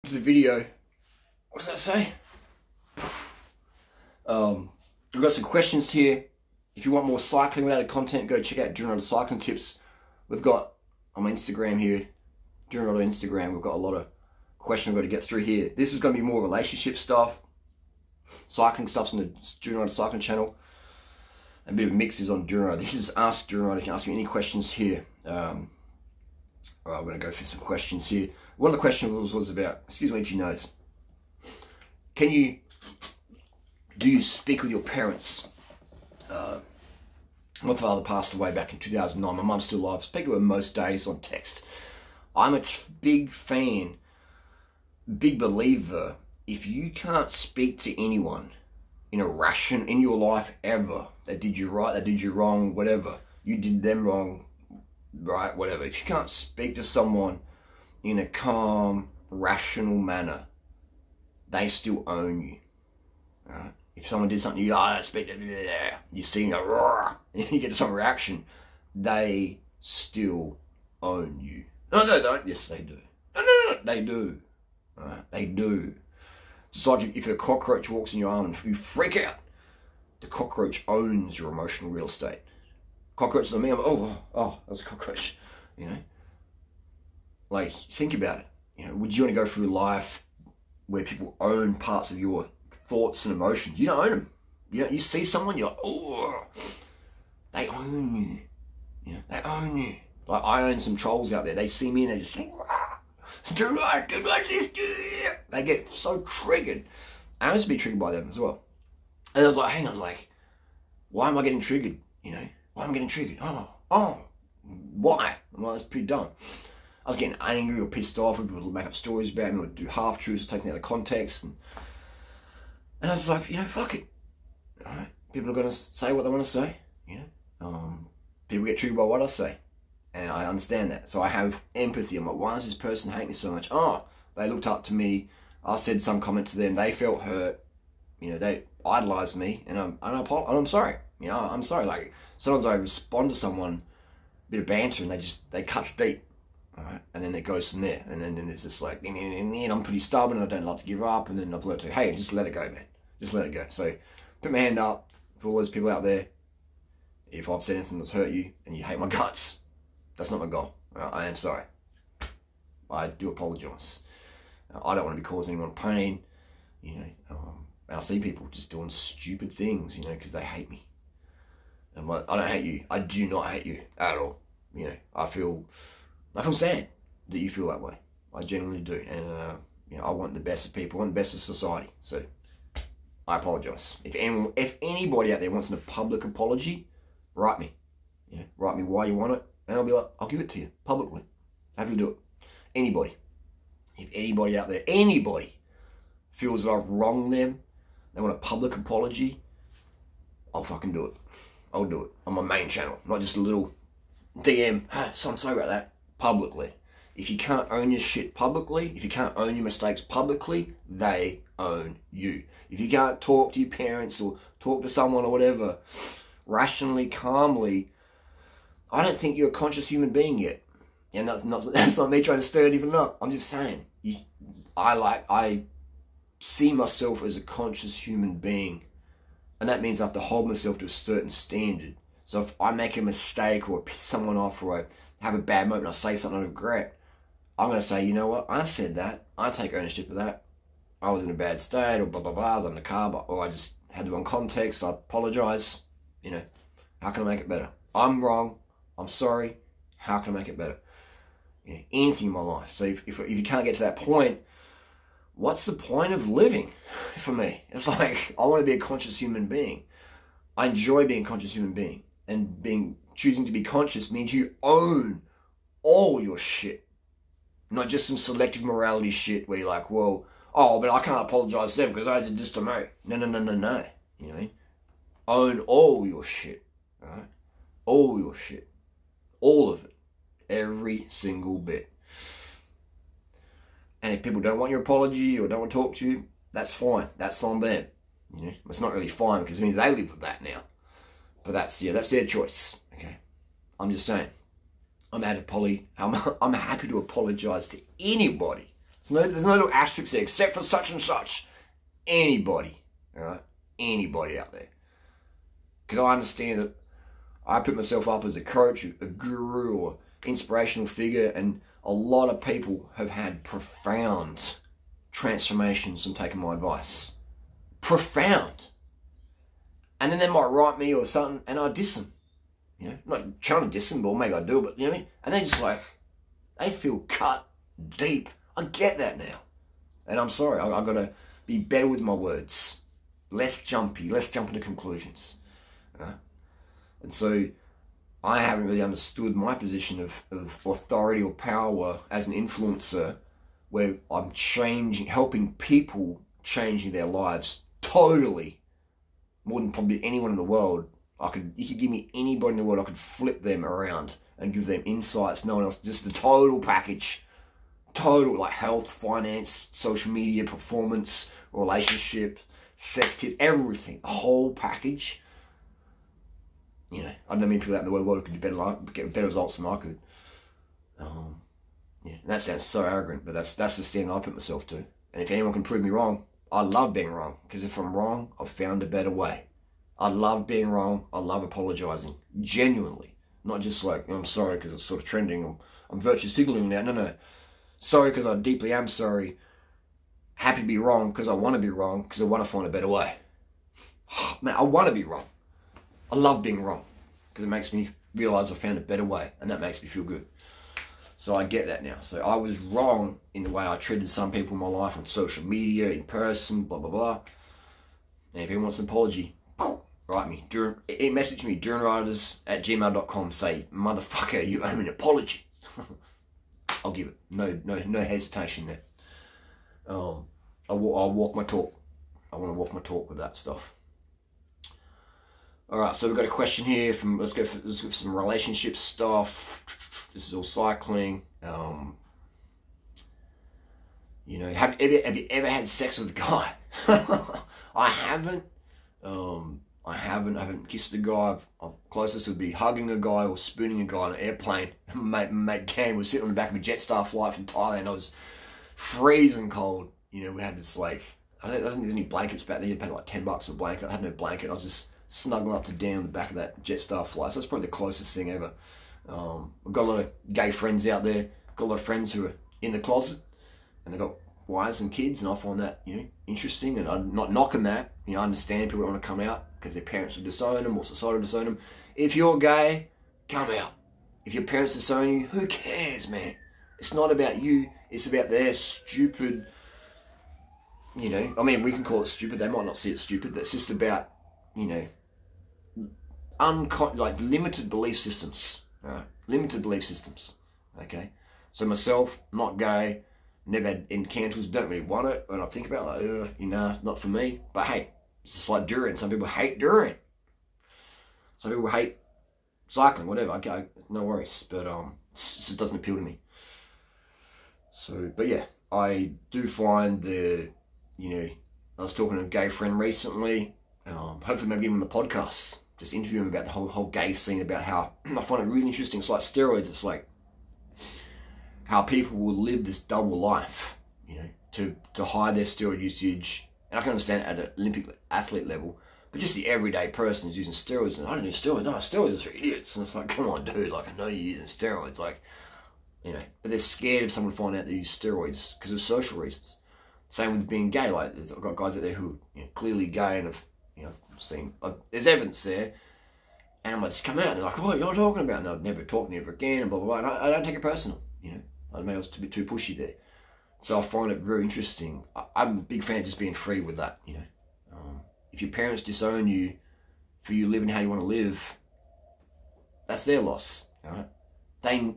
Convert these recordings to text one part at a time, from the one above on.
To the video. What does that say? We've got some questions here. If you want more cycling related content, go check out Durianrider Cycling Tips. We've got on my Instagram here, Durianrider Instagram, we've got a lot of questions we've got to get through here. This is going to be more relationship stuff. Cycling stuff's on the Durianrider Cycling channel. A bit of mixes on Durianrider. This is Ask Durianrider. You can ask me any questions here. Alright, I'm going to go through some questions here. One of the questions was about, excuse me, itchy nose. Do you speak with your parents? My father passed away back in 2009. My mum's still alive. I speak to her most days on text. I'm a big fan, big believer. If you can't speak to anyone in your life ever, that did you right, that did you wrong, whatever, you did them wrong, right, whatever. If you can't speak to someone in a calm, rational manner, they still own you. Right? If someone did something, I don't speak to, you see a roar, and you get some reaction, they still own you. No, they don't. Yes, they do. No, they do. Right? They do. Just like if a cockroach walks in your arm and you freak out, the cockroach owns your emotional real estate. Cockroaches on me, I'm oh, that was a cockroach. You know, like think about it. You know, would you want to go through life where people own parts of your thoughts and emotions? You don't own them. You know, you see someone, you're like, oh, they own you. You know, they own you. Like I own some trolls out there. They see me and they just do like this. They get so triggered. I used to be triggered by them as well. And I was like, hang on, like, why am I getting triggered? You know, why am I getting triggered? Oh, why? Well, that's pretty dumb. I was getting angry or pissed off. People would make up stories about me, would do half truths, take things out of context, and I was like, you know, fuck it. All right, people are gonna say what they want to say. You know, people get triggered by what I say, and I understand that. So I have empathy. I'm like, why does this person hate me so much? Oh, they looked up to me. I said some comment to them. They felt hurt. You know, they idolized me, and I'm sorry. You know, I'm sorry. Like sometimes I respond to someone, a bit of banter, and they cut deep. All right, and then it goes from there, and then there's just like, and I'm pretty stubborn, and I don't like to give up, and then I've learned to, hey, just let it go, man, just let it go. So, put my hand up for all those people out there. If I've said anything that's hurt you, and you hate my guts, that's not my goal. I am sorry. I do apologise. I don't want to be causing anyone pain. You know, I see people just doing stupid things, you know, because they hate me. And I'm like, I don't hate you. I do not hate you at all. You know, I feel sad that you feel that way. I genuinely do. And, you know, I want the best of people. I want the best of society. So, I apologise. If anybody out there wants a public apology, write me. You know, write me why you want it. And I'll be like, I'll give it to you publicly. Happy to do it. Anybody. If anybody out there, anybody feels that I've wronged them, they want a public apology, I'll fucking do it. I'll do it on my main channel. Not just a little DM. Hey, so I'm sorry about that. Publicly. If you can't own your shit publicly, if you can't own your mistakes publicly, they own you. If you can't talk to your parents or talk to someone or whatever, rationally, calmly, I don't think you're a conscious human being yet. And that's not me trying to stir anything up. I'm just saying, I see myself as a conscious human being. And that means I have to hold myself to a certain standard. So if I make a mistake or piss someone off or I have a bad moment and I say something I regret, I'm going to say, you know what, I said that. I take ownership of that. I was in a bad state or blah, blah, blah. I was on the car or I just had the wrong context. I apologise. You know, how can I make it better? I'm wrong. I'm sorry. How can I make it better? You know, anything in my life. So if you can't get to that point, what's the point of living for me? It's like, I want to be a conscious human being. I enjoy being a conscious human being. And choosing to be conscious means you own all your shit. Not just some selective morality shit where you're like, well, oh, but I can't apologise to them because I did this to me. No. You know what I mean? Own all your shit. Alright? All your shit. All of it. Every single bit. And if people don't want your apology or don't want to talk to you, that's fine. That's on them. You know, it's not really fine because it means they live with that now. But that's their choice. Okay, I'm just saying. I'm happy to apologise to anybody There's no little asterisk there, except for such and such. Anybody, all right? Anybody out there. Because I understand that I put myself up as a coach, a guru, or inspirational figure, and a lot of people have had profound transformations from taking my advice. Profound. And then they might write me or something, and I diss them. You know, not trying to diss them, or maybe I do, but you know what I mean? And they're just like, they feel cut deep. I get that now. And I'm sorry, I've got to be better with my words. Less jumpy, less jumping to conclusions. And so I haven't really understood my position of authority or power as an influencer, where I'm helping people changing their lives totally, more than probably anyone in the world. You could give me anybody in the world, I could flip them around and give them insights no one else, just the total package. Total, like health, finance, social media, performance, relationship, sex tips, everything. The whole package. You know, I don't know many people out in the world could do better, get better results than I could. Yeah, and that sounds so arrogant, but that's the standard I put myself to. And if anyone can prove me wrong, I love being wrong, because if I'm wrong, I've found a better way. I love being wrong. I love apologizing, genuinely, not just like, I'm sorry because it's sort of trending. I'm virtue signaling now. No. Sorry because I deeply am sorry. Happy to be wrong because I want to be wrong, because I want to find a better way. Man, I want to be wrong. I love being wrong because it makes me realize I found a better way, and that makes me feel good. So I get that now. So I was wrong in the way I treated some people in my life on social media, in person, blah, blah, blah. And if anyone wants an apology, write me. Message me, Durianriders@gmail.com. Say, motherfucker, you owe me an apology. I'll give it. No hesitation there. I'll walk my talk. I want to walk my talk with that stuff. All right, so we've got a question here from, let's go for some relationship stuff. This is all cycling. You know, have you ever had sex with a guy? I haven't. I haven't kissed a guy. Closest would be hugging a guy or spooning a guy on an airplane. Mate Dan was sitting on the back of a Jetstar flight from Thailand. I was freezing cold. You know, we had this like, I don't think there's any blankets back there. You paid like $10 a blanket. I had no blanket. I was just snuggling up to Dan on the back of that Jetstar flight. So that's probably the closest thing ever. I've got a lot of gay friends out there. Got a lot of friends who are in the closet, and they've got wives and kids, and I find that, you know, interesting, and I'm not knocking that. You know, I understand people don't want to come out because their parents will disown them or society will disown them. If you're gay, come out. If your parents disown you, who cares, man? It's not about you. It's about their stupid, you know, I mean, we can call it stupid. They might not see it stupid. But it's just about, you know, like limited belief systems. Limited belief systems. Okay? So myself, not gay, never had encounters, don't really want it. When I think about it, like, you know, not for me. But hey, it's just like durian. Some people hate durian. Some people hate cycling, whatever. Okay, no worries. But it just doesn't appeal to me. So, but yeah, I do find the, you know, I was talking to a gay friend recently. Hopefully maybe get him on the podcast. Just interview him about the whole gay scene, about how I find it really interesting. It's like steroids. It's like how people will live this double life, you know, to hide their steroid usage. And I can understand at an Olympic athlete level, but just the everyday person who's using steroids, and I don't do steroids. No, steroids are for idiots. And it's like, come on, dude. Like, I know you're using steroids. Like, you know, but they're scared of someone finding out they use steroids because of social reasons. Same with being gay. Like, I've got guys out there who are, you know, clearly gay and have, you know, seen, there's evidence there. And I might just come out and they're like, oh, what are you talking about? And I'd never talk to me ever again, and blah, blah, blah. And I don't take it personal, you know. Maybe I was a bit too pushy there. So I find it very interesting. I'm a big fan of just being free with that, you know. If your parents disown you for you living how you want to live, that's their loss, all right?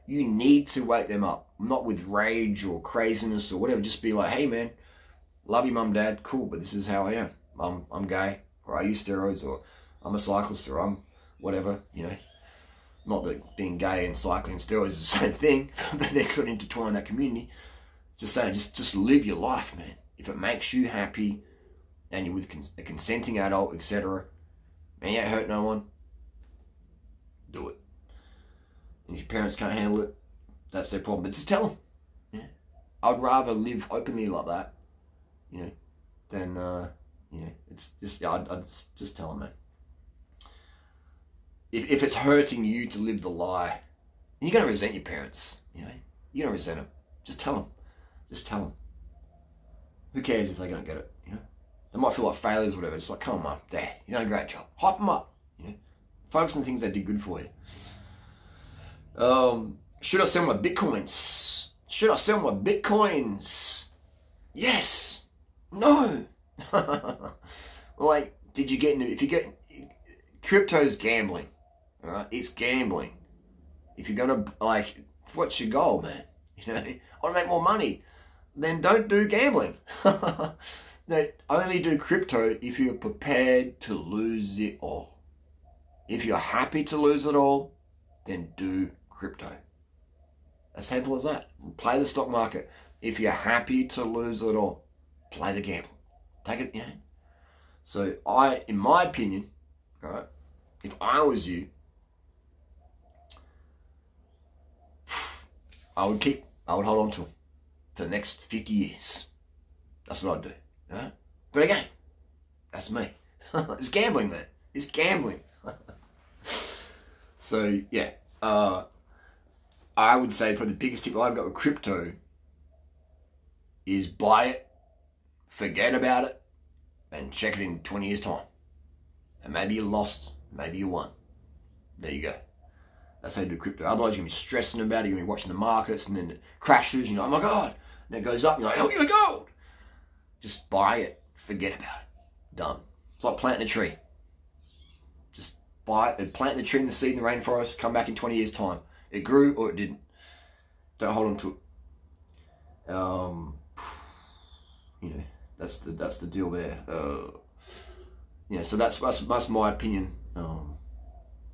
You need to wake them up, not with rage or craziness or whatever. Just be like, hey man, love you mum, dad, cool, but this is how I am. I'm gay, or I use steroids, or I'm a cyclist, or I'm whatever, you know. Not that being gay and cycling and steroids is the same thing, but they're kind of intertwined in that community. Just saying, just live your life, man. If it makes you happy and you're with a consenting adult, etc., and you ain't hurt no one, do it. And if your parents can't handle it, that's their problem. But just tell them. Yeah. I'd rather live openly like that, than, it's just, I'd just tell them, man. If it's hurting you to live the lie, you're going to resent your parents, you're going to resent them. Just tell them. Just tell them. Who cares if they don't get it, They might feel like failures or whatever. It's like, come on, Mum, Dad, you done a great job. Hype them up, Focus on the things that did good for you. Should I sell my Bitcoins? Should I sell my Bitcoins? Yes. No. Like, did you get into, if you get, crypto's gambling, all right? It's gambling. If you're going to, like, what's your goal, man? I want to make more money. Then don't do gambling. Only do crypto if you're prepared to lose it all. If you're happy to lose it all, then do crypto. As simple as that. Play the stock market. If you're happy to lose it all, play the gamble. Take it, So in my opinion, right, if I was you, I would hold on to them for the next 50 years. That's what I'd do. Right? But again, that's me. It's gambling, man. It's gambling. So, yeah. I would say probably the biggest tip I've got with crypto is buy it, forget about it, and check it in 20 years' time. And maybe you lost, maybe you won. There you go. That's how you do crypto. Otherwise, you're going to be stressing about it. You're going to be watching the markets, and then it crashes. You're like, oh my God. And it goes up. You're like, oh, my God. Just buy it. Forget about it. Done. It's like planting a tree. Just buy it and plant the tree in the seed in the rainforest. Come back in 20 years' time. It grew or it didn't. Don't hold on to it. That's the deal there. So that's my opinion on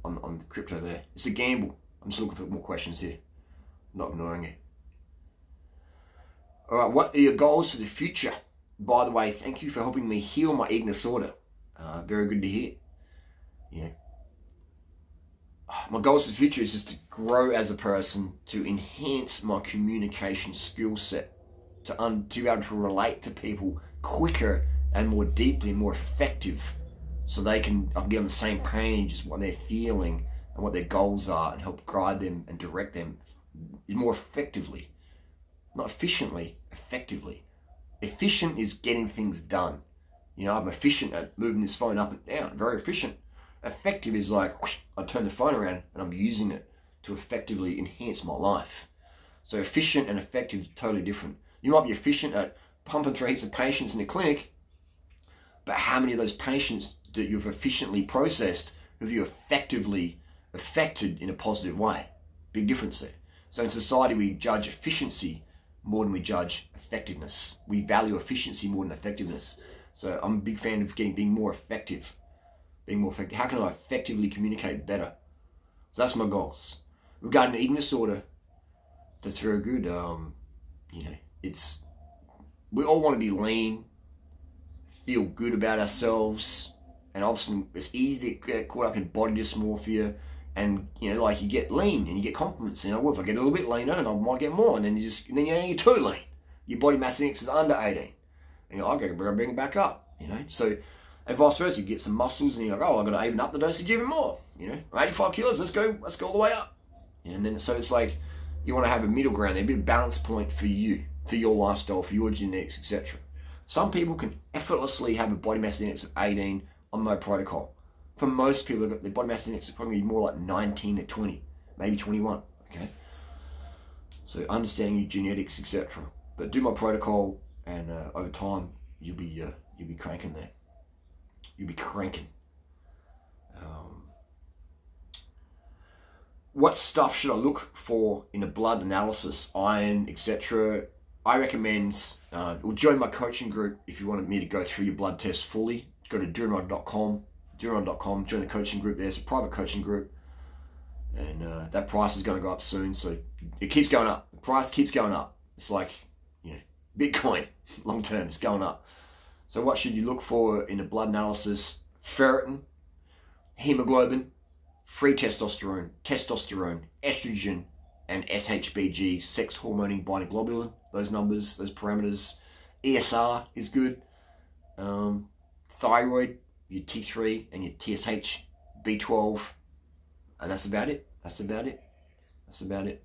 the crypto there. It's a gamble. I'm just looking for more questions here. I'm not ignoring you. All right, what are your goals for the future? By the way, thank you for helping me heal my eating disorder. Very good to hear. My goals for the future is just to grow as a person, to enhance my communication skill set, to be able to relate to people quicker and more deeply and more effective, so I can get on the same page as what they're feeling and what their goals are, and help guide them and direct them more effectively. Not efficiently, effectively. Efficient is getting things done. I'm efficient at moving this phone up and down, very efficient. Effective is like, whoosh, I turn the phone around and I'm using it to effectively enhance my life. So efficient and effective is totally different. You might be efficient at pumping through heaps of patients in the clinic, but how many of those patients that you've efficiently processed have you effectively affected in a positive way? Big difference there. So in society, we judge efficiency more than we judge effectiveness. We value efficiency more than effectiveness. So I'm a big fan of being more effective. Being more effective. How can I effectively communicate better? So that's my goals. Regarding eating disorder, that's very good. We all want to be lean, feel good about ourselves, and obviously it's easy to get caught up in body dysmorphia, and like you get lean and you get compliments. Well, if I get a little bit leaner, and I might get more, and then you're too lean. Your body mass index is under 18, and you're like, I gotta bring it back up. So. And vice versa, you get some muscles and you're like, oh, I've got to even up the dosage even more. I'm 85 kilos, let's go all the way up. And then, so it's like, you want to have a middle ground there, a bit of balance point for you, for your lifestyle, for your genetics, etc. Some people can effortlessly have a body mass index of 18 on no protocol. For most people, their body mass index is probably more like 19 to 20, maybe 21, okay? So understanding your genetics, etc. But do my protocol, and over time, you'll be cranking there. You'll be cranking. What stuff should I look for in a blood analysis, iron, etc.? I recommend, join my coaching group if you wanted me to go through your blood test fully. Go to Durianrider.com, join the coaching group there. It's a private coaching group. And that price is going to go up soon. So it keeps going up. The price keeps going up. It's like, Bitcoin, long term, it's going up. So what should you look for in a blood analysis? Ferritin, hemoglobin, free testosterone, estrogen, and SHBG, sex hormone binding globulin, those numbers, those parameters. ESR is good. Thyroid, your T3 and your TSH, B12, and that's about it. That's about it.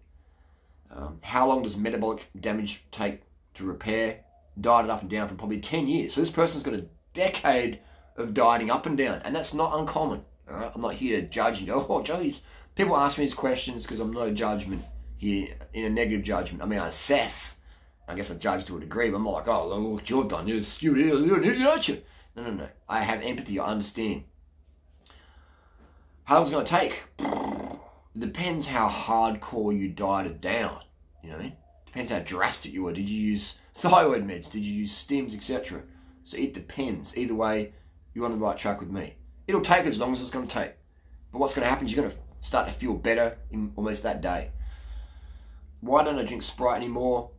How long does metabolic damage take to repair? Dieted up and down for probably 10 years. So this person's got a decade of dieting up and down, and that's not uncommon. All right? I'm not here to judge and go, oh, geez. People ask me these questions because I'm no judgment here, in a negative judgment. I mean, I assess. I guess I judge to a degree, but I'm not like, oh, look what you've done. You're stupid. You're an idiot, aren't you? No. I have empathy. I understand. How long is it going to take? It depends how hardcore you dieted down. You know what I mean? Depends how drastic you were. Did you use thyroid meds? Did you use stims, etc.? So it depends. Either way, you're on the right track with me. It'll take as long as it's going to take. But what's going to happen is you're going to start to feel better in almost that day. Why don't I drink Sprite anymore?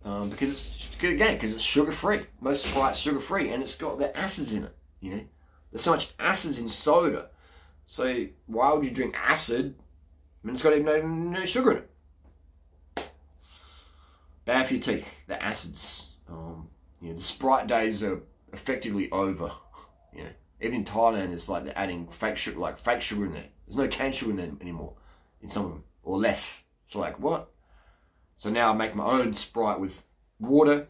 Because it's sugar-free. Most Sprite's sugar-free, and it's got the acids in it. You know, there's so much acids in soda. So why would you drink acid when it's got no sugar in it? Bad for your teeth. The acids. The Sprite days are effectively over. You know, even in Thailand, it's like they're adding fake sugar in there. There's no cane sugar in them anymore, in some of them, or less. So like, what? So now I make my own Sprite with water,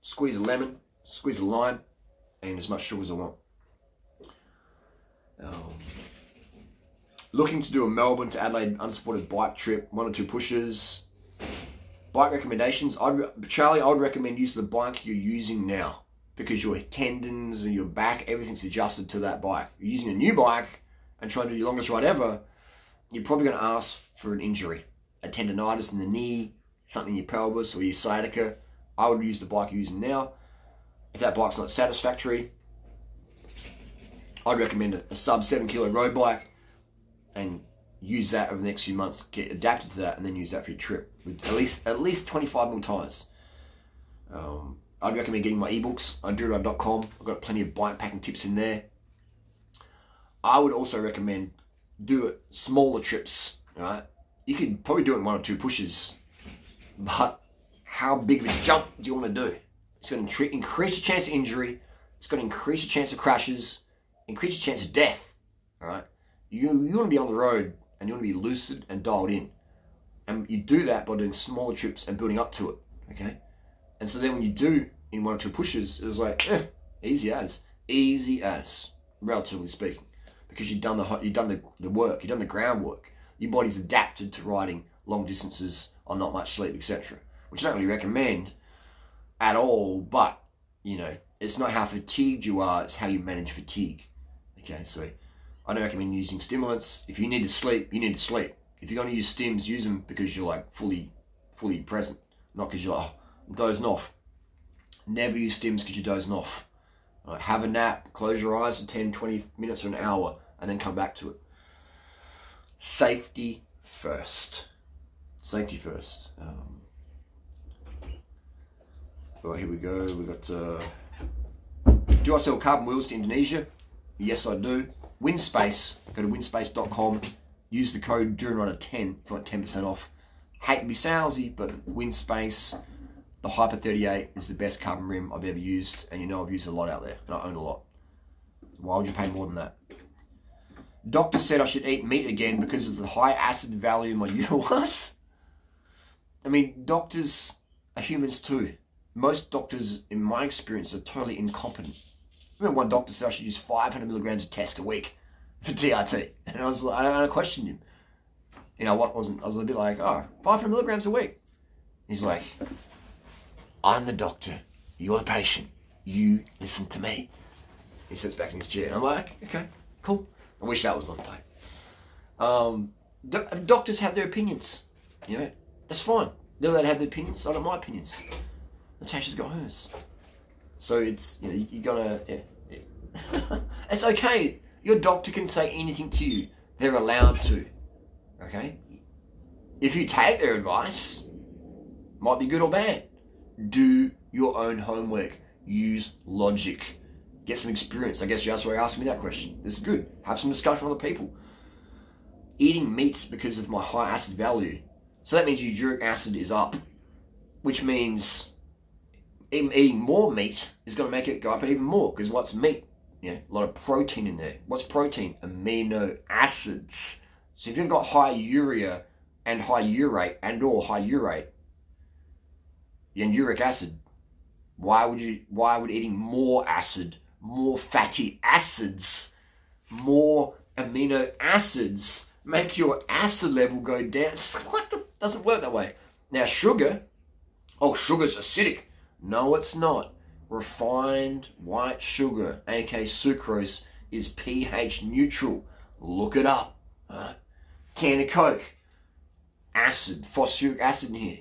squeeze a lemon, squeeze a lime, and as much sugar as I want. Looking to do a Melbourne to Adelaide unsupported bike trip, 1 or 2 pushes. Bike recommendations. Charlie, I would recommend using the bike you're using now, because your tendons and your back, everything's adjusted to that bike. You're using a new bike and trying to do your longest ride ever, you're probably going to ask for an injury, a tendonitis in the knee, something in your pelvis or your sciatica. I would use the bike you're using now. If that bike's not satisfactory, I'd recommend a sub 7 kilo road bike and use that over the next few months. Get adapted to that and then use that for your trip with at least 25 mil tires. I'd recommend getting my ebooks on Durianrider.com. I've got plenty of bike packing tips in there. I would also recommend do it smaller trips. Right? You could probably do it in 1 or 2 pushes, but how big of a jump do you want to do? It's going to increase the chance of injury. It's going to increase the chance of crashes, increase the chance of death. All right? You want to be on the road and you want to be lucid and dialed in. And you do that by doing smaller trips and building up to it. Okay? And so then when you do in 1 or 2 pushes, it was like, easy as, relatively speaking, because you've done the work, you've done the groundwork. Your body's adapted to riding long distances on not much sleep, etc. Which I don't really recommend at all, but, you know, it's not how fatigued you are, it's how you manage fatigue. Okay, so I don't recommend using stimulants. If you need to sleep, you need to sleep. If you're going to use stims, use them because you're like fully present, not because you're like, oh, I'm dozing off. Never use stims because you're dozing off. Right, have a nap, close your eyes for 10, 20 minutes or an hour, and then come back to it. Safety first. Safety first. Right, here we go. We got, do I sell carbon wheels to Indonesia? Yes, I do. Windspace, go to windspace.com. Use the code Durianrider10 for 10% off. Hate to be salesy, but Windspace, the Hyper 38 is the best carbon rim I've ever used, and you know I've used a lot out there, and I own a lot. Why would you pay more than that? Doctor said I should eat meat again because of the high acid value in my what? I mean, doctors are humans too. Most doctors, in my experience, are totally incompetent. I remember one doctor said I should use 500 milligrams of test a week for TRT, and I questioned him. You know, I was a bit like, 500 milligrams a week. He's like, I'm the doctor, you're the patient, you listen to me. He sits back in his chair, and I'm like, okay, cool. I wish that was on tape. Doctors have their opinions, you know, that's fine. They're allowed to have their opinions, I don't my opinions. Natasha's got hers. So it's, you know, you're gonna, it's okay. Your doctor can say anything to you. They're allowed to, okay? If you take their advice, might be good or bad. Do your own homework. Use logic. Get some experience. I guess that's why you asked me that question. This is good. Have some discussion with other people. Eating meats because of my high acid value. So that means your uric acid is up. which means eating more meat is going to make it go up even more, because what's meat? You know, a lot of protein in there. What's protein? Amino acids. So if you've got high urea and high urate and uric acid, why would eating more acid, more fatty acids, more amino acids make your acid level go down? What the? Doesn't work that way. Now sugar, sugar's acidic. No, it's not. Refined white sugar, aka sucrose, is pH neutral. Look it up. Can of Coke, acid, phosphoric acid in here.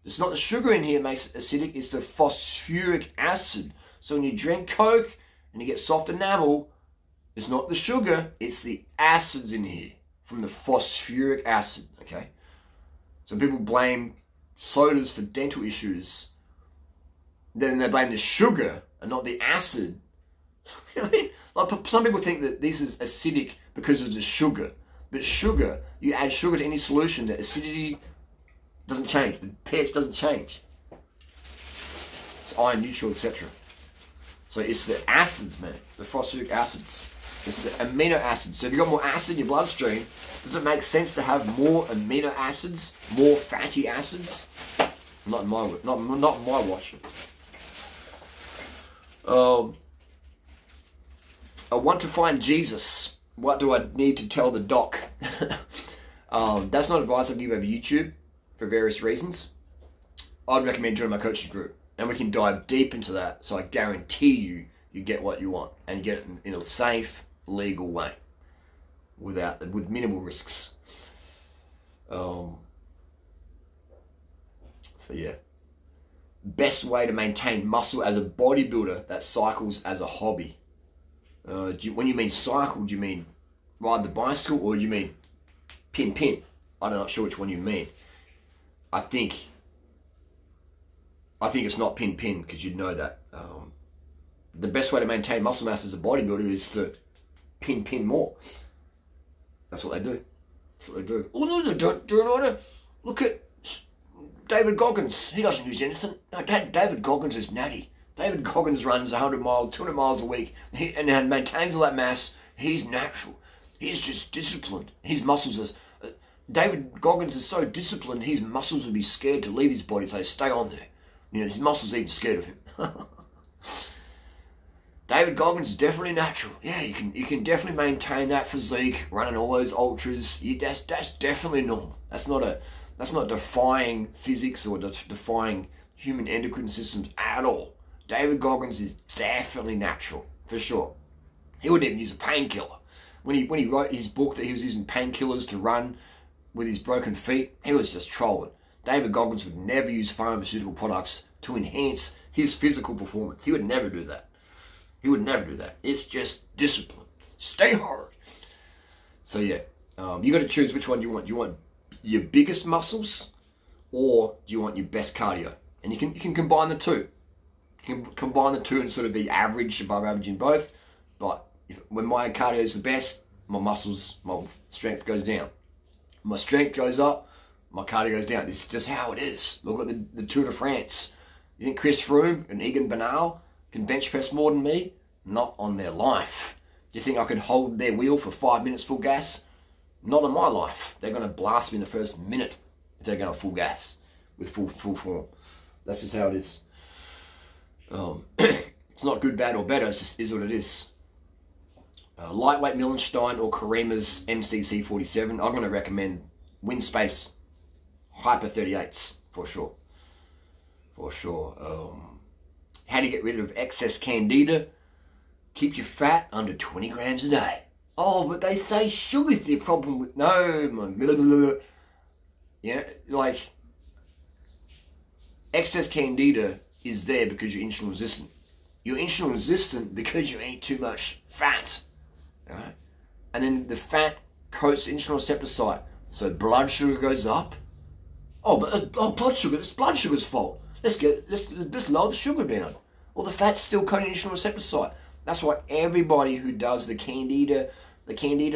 It's not the sugar in here that makes it acidic, it's the phosphoric acid. So when you drink Coke and you get soft enamel, it's not the sugar, it's the acids in here from the phosphoric acid, okay? So people blame sodas for dental issues. Then they blame the sugar and not the acid. I mean, like, some people think that this is acidic because of the sugar. But sugar, you add sugar to any solution, the acidity doesn't change. The pH doesn't change. It's ion neutral, etc. So it's the acids, man. The phosphoric acids. It's the amino acids. So if you've got more acid in your bloodstream, does it make sense to have more amino acids, more fatty acids? Not in my watch. I want to find Jesus. What do I need to tell the doc? That's not advice I give over YouTube for various reasons. I'd recommend joining my coaching group, and we can dive deep into that. So I guarantee you get what you want, and you get it in a safe, legal way, with minimal risks. So yeah. Best way to maintain muscle as a bodybuilder that cycles as a hobby. When you mean cycle, do you mean ride the bicycle, or do you mean pin? I'm not sure which one you mean. I think it's not pin because you'd know that. The best way to maintain muscle mass as a bodybuilder is to pin more. That's what they do. That's what they do. Oh no, Durianrider. Look at David Goggins. He doesn't use anything. No, David Goggins is natty. David Goggins runs 100 miles, 200 miles a week, and maintains all that mass. He's natural. He's just disciplined. His muscles are... David Goggins is so disciplined, his muscles would be scared to leave his body, so they stay on there. You know, his muscles are even scared of him. David Goggins is definitely natural. Yeah, you can definitely maintain that physique, running all those ultras. That's definitely normal. That's not defying physics or defying human endocrine systems at all. David Goggins is definitely natural, for sure. He wouldn't even use a painkiller. When he wrote his book that he was using painkillers to run with his broken feet, he was just trolling. David Goggins would never use pharmaceutical products to enhance his physical performance. He would never do that. He would never do that. It's just discipline. Stay hard. So yeah, you got to choose which one you want. Do you want your biggest muscles, or do you want your best cardio? And you can combine the two. You can combine the two and sort of be average, above average in both. But when my cardio is the best, my strength goes down. My strength goes up, my cardio goes down. This is just how it is. Look at the Tour de France. You think Chris Froome and Egan Bernal can bench press more than me? Not on their life. Do you think I could hold their wheel for 5 minutes full gas? Not on my life. They're going to blast me in the first minute if they're going full gas with full form. That's just how it is. It's not good, bad, or better. It just is what it is. Lightweight Millenstein or Karima's MCC 47. I'm going to recommend WinSpace Hyper 38s for sure. For sure. How do you get rid of excess candida? Keep your fat under 20 grams a day. Oh, but they say sugar's the problem with... No, man. Yeah, like... Excess candida is there because you're insulin resistant. You're insulin resistant because you eat too much fat. Right? And then the fat coats the insulin receptor site. So blood sugar goes up. Oh, but blood sugar, it's blood sugar's fault. Let's lower the sugar down. Well, the fat's still coating the insulin receptor site. That's why everybody who does the candida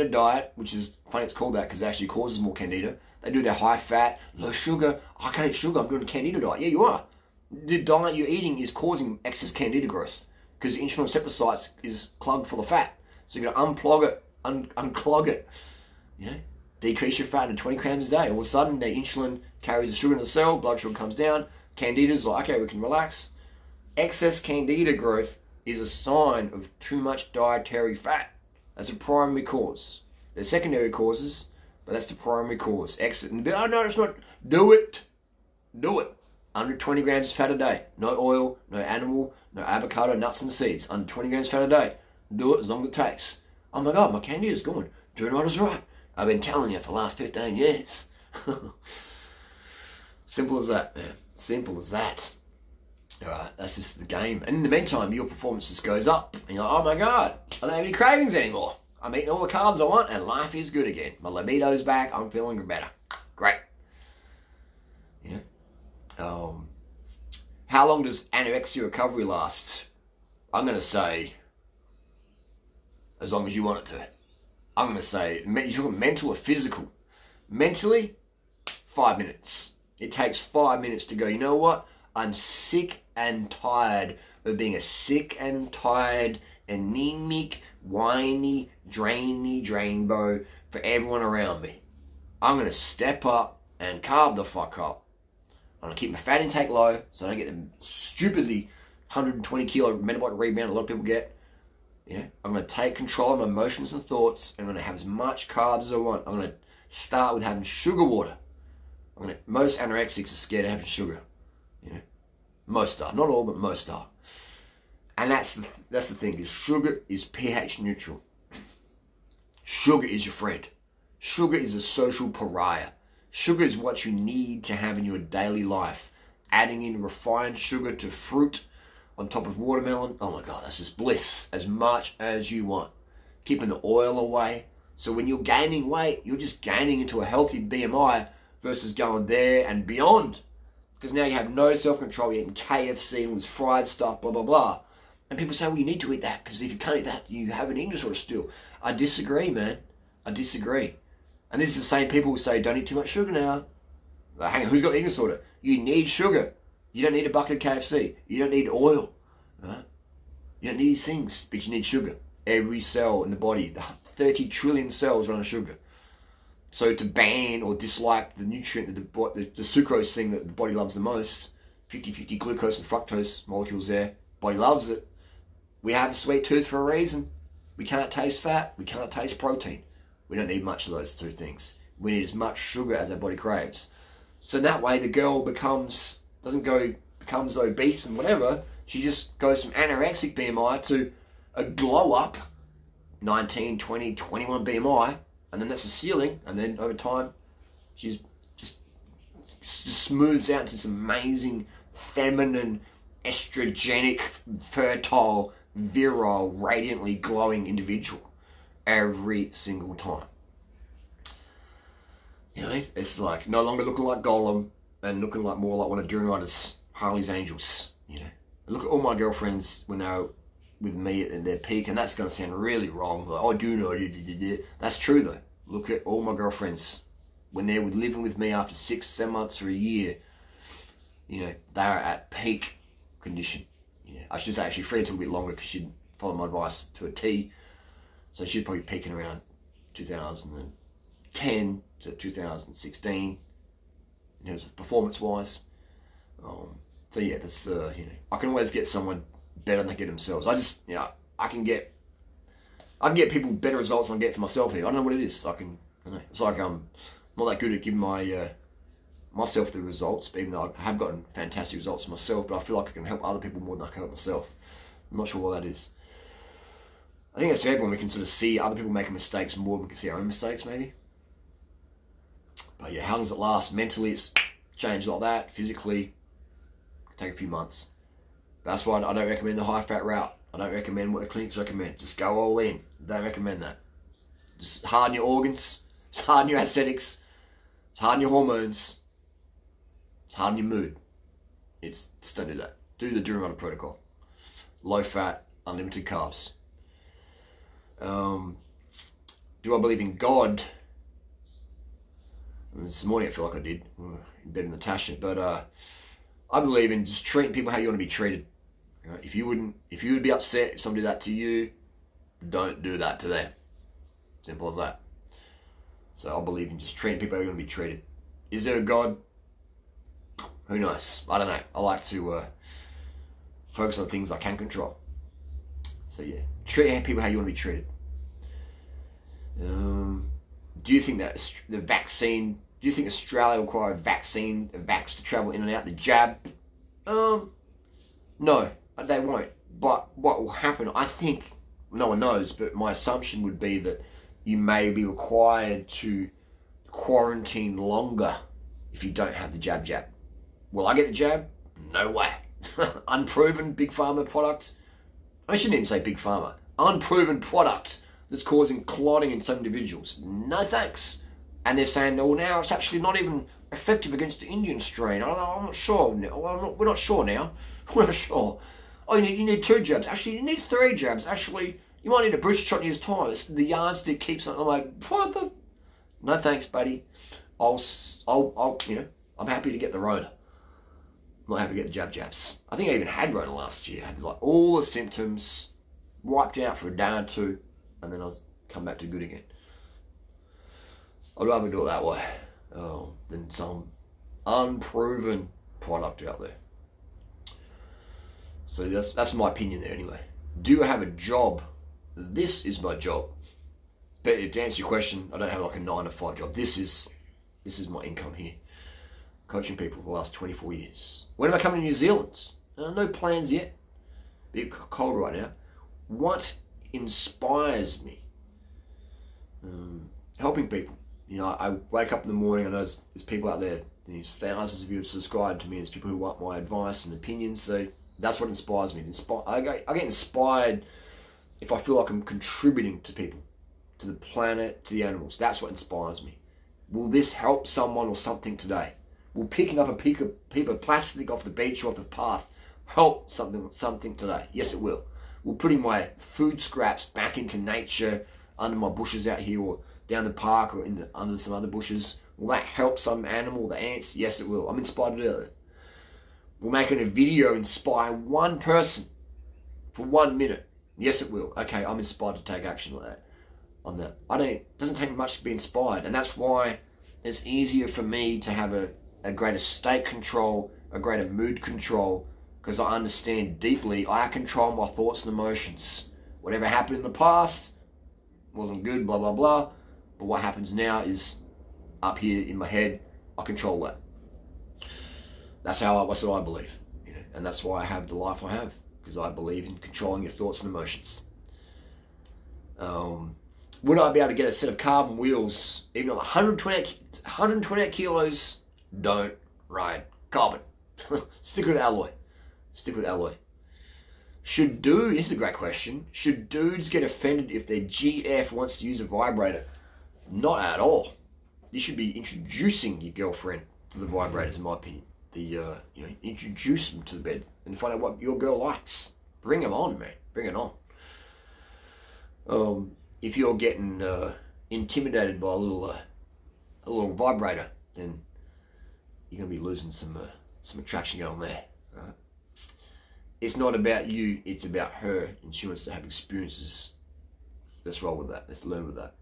diet, which is funny it's called that because it actually causes more candida. They do their high fat, low sugar. I can't eat sugar, I'm doing a candida diet. Yeah, you are. The diet you're eating is causing excess candida growth because the insulin receptor site is plugged full of fat. So you're going to unplug it, unclog it, decrease your fat to 20 grams a day. All of a sudden, the insulin carries the sugar in the cell, blood sugar comes down, candida's like, okay, we can relax. Excess candida growth is a sign of too much dietary fat. That's a primary cause. There's secondary causes, but that's the primary cause. Excess. Oh no, it's not. Do it. Do it. Under 20 grams of fat a day. No oil, no animal, no avocado, nuts and seeds. Under 20 grams of fat a day. Do it as long as it takes. Oh my God, my candida's gone. Durianrider's right. I've been telling you for the last 15 years. Simple as that, man. Simple as that. Alright, that's just the game. And in the meantime, your performance just goes up. And you're like, oh my God, I don't have any cravings anymore. I'm eating all the carbs I want and life is good again. My libido's back. I'm feeling better. Great. How long does anorexia recovery last? I'm going to say as long as you want it to. I'm going to say, you're talking mental or physical? Mentally, 5 minutes. It takes 5 minutes to go, you know what? I'm sick and tired of being a sick and tired, anemic, whiny, drainbo for everyone around me. I'm going to step up and carb the fuck up. I'm going to keep my fat intake low so I don't get the stupidly 120 kilo metabolic rebound a lot of people get. I'm going to take control of my emotions and thoughts. I'm going to have as much carbs as I want. I'm going to start with having sugar water. Most anorexics are scared of having sugar. Most are. Not all, but most are. And that's the thing, is sugar is pH neutral. Sugar is your friend. Sugar is a social pariah. Sugar is what you need to have in your daily life. Adding in refined sugar to fruit on top of watermelon, oh my God, that's just bliss. As much as you want. Keeping the oil away. So when you're gaining weight, you're just gaining into a healthy BMI versus going there and beyond. Because now you have no self-control, you're eating KFC and this fried stuff, blah, blah, blah. And people say, well, you need to eat that, because if you can't eat that, you have an eating disorder still. I disagree, man. I disagree. And this is the same people who say, don't eat too much sugar now. Like, hang on, who's got the eating disorder? You need sugar. You don't need a bucket of KFC. You don't need oil. Right? You don't need these things, but you need sugar. Every cell in the body, the 30 trillion cells run on sugar. So to ban or dislike the nutrient, the sucrose thing that the body loves the most, 50-50 glucose and fructose molecules there, body loves it. We have a sweet tooth for a reason. We can't taste fat, we can't taste protein. We don't need much of those two things. We need as much sugar as our body craves. So that way the girl becomes obese and whatever, she just goes from anorexic BMI to a glow up 19, 20, 21 BMI, and then that's the ceiling, and then over time she's just smooths out into this amazing feminine, estrogenic, fertile, virile, radiantly glowing individual every single time. It's like no longer looking like Gollum and looking like more like one of Durianrider's Harley's Angels. Look at all my girlfriends when they were with me at their peak, and that's going to sound really wrong. Like, oh, do know, that's true though. Look at all my girlfriends when they're living with me after 6, 7 months or a year. They are at peak condition. I should say actually Fred took a bit longer because she'd followed my advice to a T. So she'd probably peaking around 2010 to 2016 in terms of performance-wise. So yeah, that's I can always get someone better than they get themselves. I can get people better results than I get for myself here. I don't know what it is. It's like I'm not that good at giving myself the results, but even though I have gotten fantastic results for myself, but I feel like I can help other people more than I can help myself. I'm not sure what that is. I think that's for everyone. We can sort of see other people making mistakes more than we can see our own mistakes, maybe. But yeah, how long does it last? Mentally, it's changed like that. Physically, it can take a few months. That's why I don't recommend the high-fat route. I don't recommend what the clinics recommend. Just go all in. Don't recommend that. Just harden your organs. Just harden your aesthetics. Just harden your hormones. Just harden your mood. Just don't do that. Do the Durianrider protocol. Low-fat, unlimited carbs. Do I believe in God? This morning I feel like I did, in bed with Natasha. But I believe in just treating people how you want to be treated. If you would be upset if somebody did that to you, don't do that to them. Simple as that. So I believe in just treating people how you want to be treated. Is there a God? Who knows? I don't know. I like to focus on things I can control. So yeah, treat people how you want to be treated. Do you think that the vaccine? Do you think Australia will require a vax to travel in and out? The jab? No, they won't. But what will happen? I think no one knows, but my assumption would be that you may be required to quarantine longer if you don't have the jab. Will I get the jab? No way. Unproven big pharma product. I shouldn't even say big pharma. Unproven product that's causing clotting in some individuals. No thanks. And they're saying, oh, now it's actually not even effective against the Indian strain. I'm not sure. We're not sure now. We're not sure. Oh, you need 2 jabs. Actually, you need 3 jabs. Actually, you might need a booster shot in years' time. It's the yardstick keeps on. I'm like, what the? No thanks, buddy. I'm happy to get the Rona. I'm not happy to get the jabs. I think I even had Rona last year. I had like all the symptoms, wiped out for a day or 2, and then I was come back to good again. I'd rather do it that way than some unproven product out there. So that's my opinion there anyway. Do I have a job? This is my job. But to answer your question, I don't have like a 9 to 5 job. This is my income here. Coaching people for the last 24 years. When am I coming to New Zealand? No plans yet. Bit cold right now. What inspires me? Helping people. You know, I wake up in the morning, I know there's people out there, there's thousands of you who subscribe to me, there's people who want my advice and opinions, so that's what inspires me. I get inspired if I feel like I'm contributing to people, to the planet, to the animals. That's what inspires me. Will this help someone or something today? Will picking up a piece of plastic off the beach or off the path help something today? Yes, it will. Will putting my food scraps back into nature under my bushes out here or down the park or under some other bushes, will that help some animal, the ants? Yes, it will. I'm inspired to do it. Will making a video inspire one person for 1 minute? Yes, it will. Okay, I'm inspired to take action on that. It doesn't take much to be inspired, and that's why it's easier for me to have a greater state control, a greater mood control, because I understand deeply I control my thoughts and emotions. Whatever happened in the past wasn't good, blah, blah, blah. But what happens now is up here in my head. I control that. That's what I believe, you know, and that's why I have the life I have, because I believe in controlling your thoughts and emotions. Would I be able to get a set of carbon wheels even on 128 kilos? Don't ride carbon. Stick with alloy. Stick with alloy. This is a great question. Should dudes get offended if their GF wants to use a vibrator? Not at all. You should be introducing your girlfriend to the vibrators, in my opinion. Introduce them to the bed and find out what your girl likes. Bring them on, man. Bring it on. If you're getting intimidated by a little vibrator, then you're gonna be losing some attraction going there. Right? It's not about you; it's about her, and she wants to have experiences. Let's roll with that. Let's learn with that.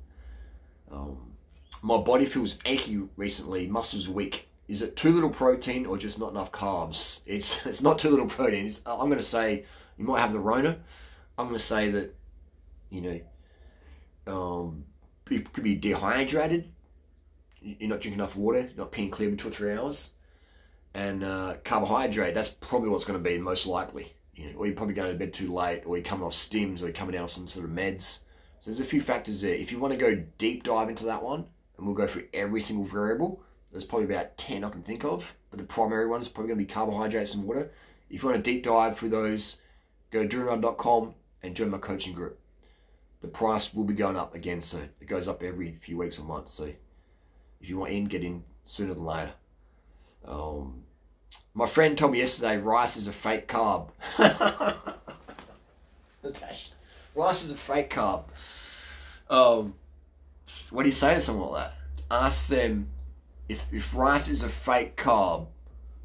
My body feels achy recently. Muscles weak. Is it too little protein or just not enough carbs? It's not too little protein. I'm going to say you might have the Rona. I'm going to say that you could be dehydrated. You're not drinking enough water. You're not peeing clear between 2 or 3 hours. And carbohydrate. That's probably what's going to be most likely. Or you're probably going to bed too late, or you're coming off stims, or you're coming down off some sort of meds. So there's a few factors there. If you want to go deep dive into that one, and we'll go through every single variable, there's probably about 10 I can think of, but the primary one is probably going to be carbohydrates and water. If you want to deep dive through those, go to Durianrider.com and join my coaching group. The price will be going up again soon. It goes up every few weeks or months, so if you want in, get in sooner than later. My friend told me yesterday rice is a fake carb. Natasha, rice is a fake carb. What do you say to someone like that? Ask them if rice is a fake carb,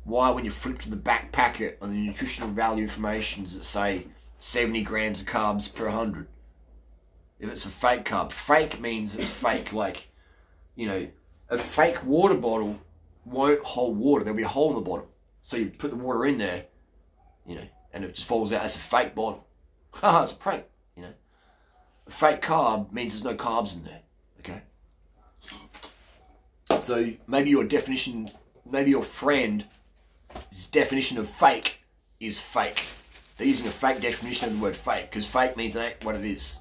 why, when you flip to the back packet on the nutritional value information, does it say 70 grams of carbs per 100? If it's a fake carb, fake means it's fake. Like, you know, a fake water bottle won't hold water. There'll be a hole in the bottom. So you put the water in there, you know, and it just falls out. That's a fake bottle. Haha, it's a prank, you know. A fake carb means there's no carbs in there, okay? So maybe your definition, maybe your friend's definition of fake is fake. They're using a fake definition of the word fake, because fake means that ain't what it is.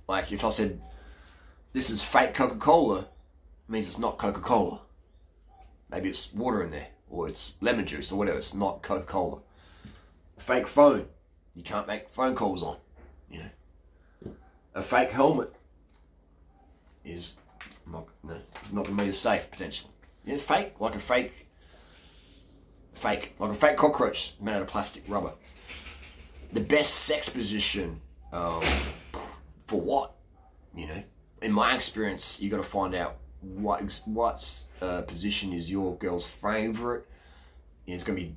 Like if I said, this is fake Coca-Cola, it means it's not Coca-Cola. Maybe it's water in there, or it's lemon juice, or whatever. It's not Coca-Cola. A fake phone, you can't make phone calls on, you know. A fake helmet is not going to be as safe, potentially. Yeah, fake, like a fake cockroach made out of plastic rubber. The best sex position, for what? You know, in my experience, you got to find out what position is your girl's favorite. You know, it's going to be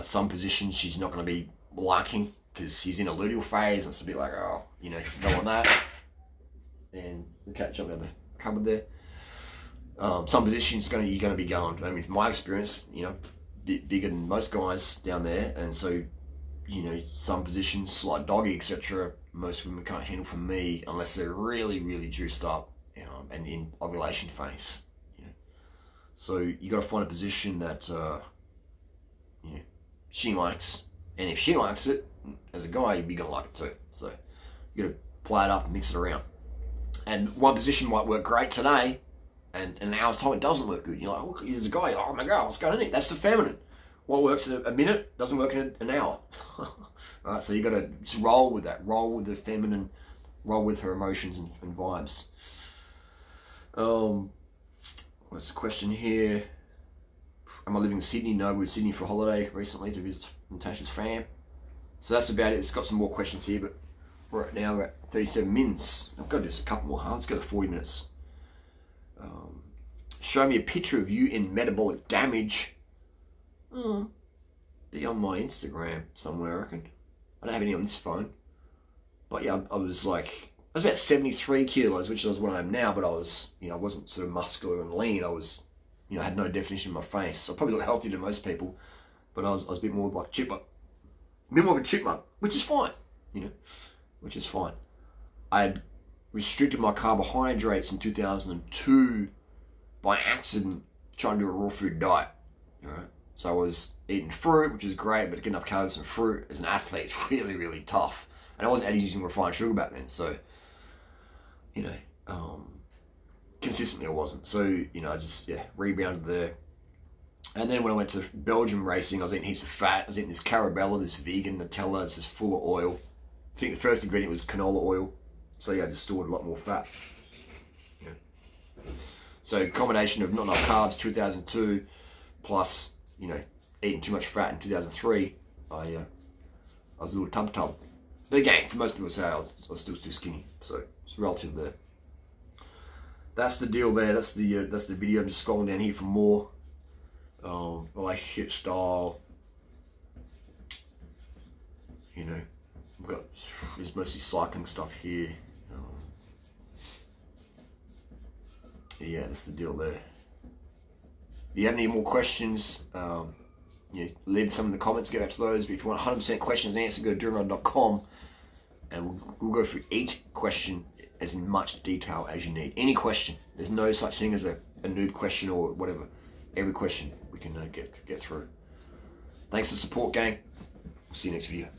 some positions she's not going to be liking because she's in a luteal phase, and it's a bit like, oh, you know, don't want that. And the cat jumped down the cupboard there. Some positions you're going to be going. I mean, from my experience, you know, bit bigger than most guys down there, and so, you know, some positions like doggy, etc., most women can't handle for me unless they're really, really juiced up, you know, and in ovulation phase. You know, so you got to find a position that you know, she likes, and if she likes it as a guy, you're gonna like it too. So you got to play it up and mix it around. And one position might work great today, and in an hour's time it doesn't work good. You're like, oh, there's a guy, oh my god, what's going on here? That's the feminine. What works in a minute doesn't work in an hour. Right, so you got to just roll with that. Roll with the feminine. Roll with her emotions and vibes. What's the question here? Am I living in Sydney? No, we were in Sydney for a holiday recently to visit Natasha's fam. So that's about it. It's got some more questions here, but right now we're at 37 minutes. I've got to do just a couple more. Let's go to 40 minutes. Show me a picture of you in metabolic damage. Be on my Instagram somewhere, I reckon. I don't have any on this phone. But yeah, I was about 73 kilos, which is what I am now, but I was, you know, I wasn't sort of muscular and lean. I was, you know, I had no definition in my face. I probably look healthier than most people, but I was a bit more like chipmunk. A bit more of a chipmunk, which is fine, you know, which is fine. I had restricted my carbohydrates in 2002 by accident, trying to do a raw food diet, all right? So I was eating fruit, which is great, but to get enough calories from fruit as an athlete is really, really tough. And I wasn't using refined sugar back then, so, you know, consistently I wasn't. So, you know, I just, yeah, rebounded there. And then when I went to Belgium racing, I was eating heaps of fat. I was eating this Carabella, this vegan Nutella, it's just full of oil. I think the first ingredient was canola oil. So yeah, I just stored a lot more fat. Yeah. So combination of not enough carbs, 2002, plus, you know, eating too much fat in 2003, I was a little tub. But again, for most people say I was still too skinny, so it's relative there. That's the deal there. That's the video. I'm just scrolling down here for more relationship style. You know, we've got there's mostly cycling stuff here. Yeah, that's the deal there. If you have any more questions, you know, leave some in the comments, get back to those. But if you want 100% questions answered, go to Durianrider.com, and we'll go through each question as in much detail as you need. Any question. There's no such thing as a nude question or whatever. Every question we can get through. Thanks for the support, gang. We'll see you next video.